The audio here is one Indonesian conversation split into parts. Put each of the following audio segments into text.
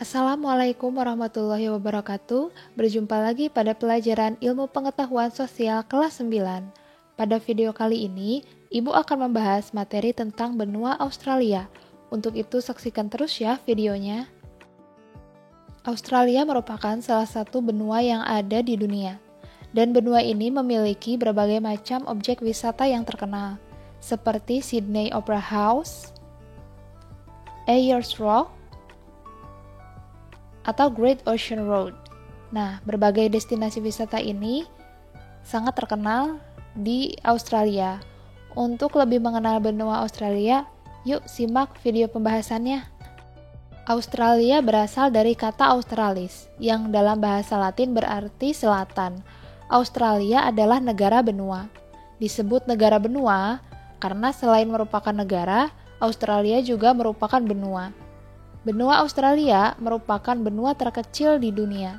Assalamualaikum warahmatullahi wabarakatuh. Berjumpa lagi pada pelajaran Ilmu Pengetahuan Sosial kelas 9. Pada video kali ini, Ibu akan membahas materi tentang benua Australia. Untuk itu saksikan terus ya videonya. Australia merupakan salah satu benua yang ada di dunia. Dan benua ini memiliki berbagai macam objek wisata yang terkenal, seperti Sydney Opera House, Ayers Rock, atau Great Ocean Road. Nah, berbagai destinasi wisata ini sangat terkenal di Australia. Untuk lebih mengenal benua Australia, yuk simak video pembahasannya. Australia berasal dari kata Australis, yang dalam bahasa Latin berarti selatan. Australia adalah negara benua. Disebut negara benua karena selain merupakan negara, Australia juga merupakan benua. Benua Australia merupakan benua terkecil di dunia.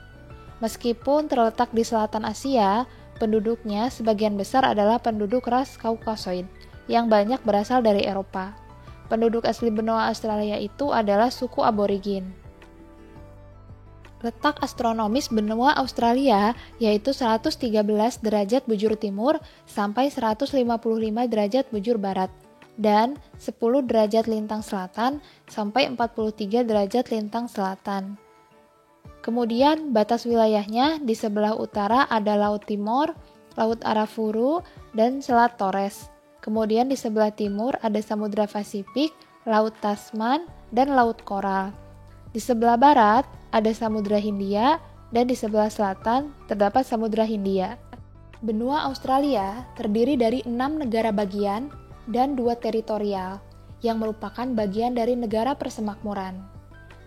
Meskipun terletak di selatan Asia, penduduknya sebagian besar adalah penduduk ras Kaukasoid yang banyak berasal dari Eropa. Penduduk asli benua Australia itu adalah suku aborigin. Letak astronomis benua Australia yaitu 113 derajat bujur timur sampai 155 derajat bujur barat. Dan 10 derajat lintang selatan sampai 43 derajat lintang selatan. Kemudian batas wilayahnya di sebelah utara ada Laut Timor, Laut Arafuru, dan Selat Torres. Kemudian di sebelah timur ada Samudra Pasifik, Laut Tasman, dan Laut Koral. Di sebelah barat ada Samudra Hindia, dan di sebelah selatan terdapat Samudra Hindia. Benua Australia terdiri dari 6 negara bagian dan 2 teritorial, yang merupakan bagian dari negara persemakmuran.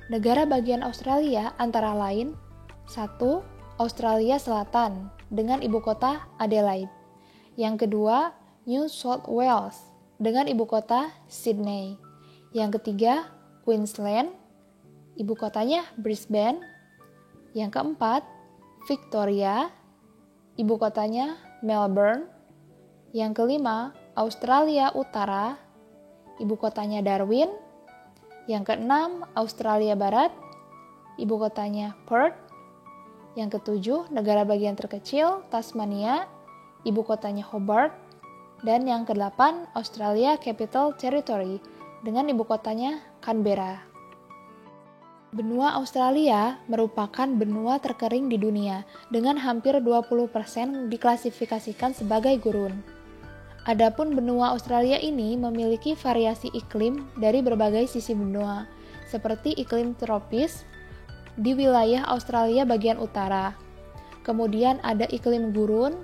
Negara bagian Australia antara lain 1. Australia Selatan dengan ibu kota Adelaide. Yang kedua, New South Wales dengan ibu kota Sydney. Yang ketiga, Queensland, ibu kotanya Brisbane. Yang keempat, Victoria, ibu kotanya Melbourne. Yang kelima, Australia Utara, ibu kotanya Darwin. Yang keenam, Australia Barat, ibu kotanya Perth. Yang ketujuh, negara bagian terkecil, Tasmania, ibu kotanya Hobart. Dan yang kedelapan, Australia Capital Territory, dengan ibu kotanya Canberra. Benua Australia merupakan benua terkering di dunia, dengan hampir 20% diklasifikasikan sebagai gurun. Adapun benua Australia ini memiliki variasi iklim dari berbagai sisi benua, seperti iklim tropis di wilayah Australia bagian utara. Kemudian ada iklim gurun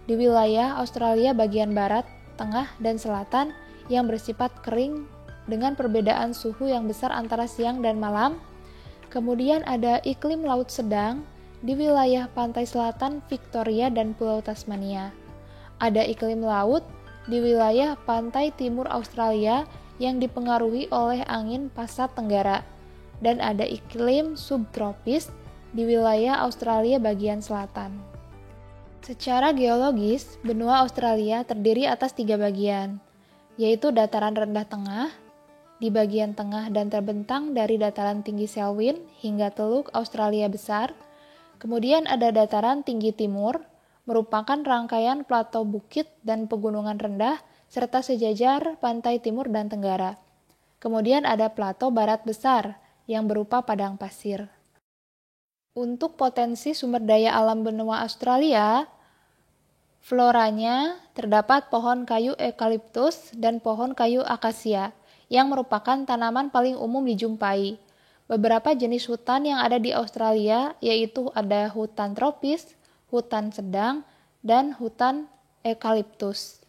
di wilayah Australia bagian barat, tengah, dan selatan yang bersifat kering dengan perbedaan suhu yang besar antara siang dan malam. Kemudian ada iklim laut sedang di wilayah pantai selatan Victoria dan Pulau Tasmania. Ada iklim laut di wilayah pantai timur Australia yang dipengaruhi oleh angin pasat tenggara, dan ada iklim subtropis di wilayah Australia bagian selatan. Secara geologis, benua Australia terdiri atas 3 bagian, yaitu dataran rendah tengah, di bagian tengah dan terbentang dari dataran tinggi Selwyn hingga Teluk Australia Besar. Kemudian ada dataran tinggi timur, merupakan rangkaian plato bukit dan pegunungan rendah, serta sejajar pantai timur dan tenggara. Kemudian ada plato barat besar, yang berupa padang pasir. Untuk potensi sumber daya alam benua Australia, floranya terdapat pohon kayu eukaliptus dan pohon kayu akasia, yang merupakan tanaman paling umum dijumpai. Beberapa jenis hutan yang ada di Australia yaitu ada hutan tropis, hutan sedang, dan hutan eukaliptus.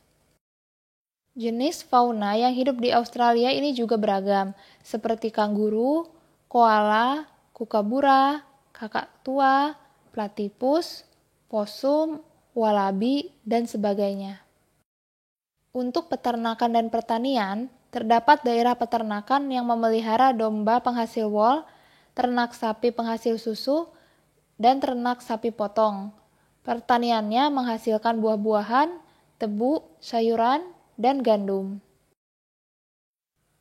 Jenis fauna yang hidup di Australia ini juga beragam, seperti kanguru, koala, kukabura, kakak tua, platypus, possum, walabi, dan sebagainya. Untuk peternakan dan pertanian, terdapat daerah peternakan yang memelihara domba penghasil wol, ternak sapi penghasil susu, dan ternak sapi potong. Pertaniannya menghasilkan buah-buahan, tebu, sayuran, dan gandum.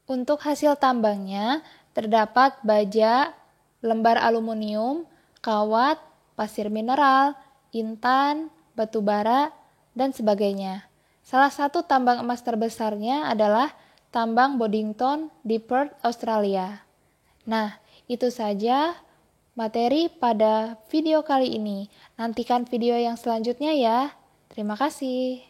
Untuk hasil tambangnya, terdapat baja, lembar aluminium, kawat, pasir mineral, intan, batu bara, dan sebagainya. Salah satu tambang emas terbesarnya adalah tambang Boddington di Perth, Australia. Nah, itu saja materi pada video kali ini. Nantikan video yang selanjutnya ya. Terima kasih.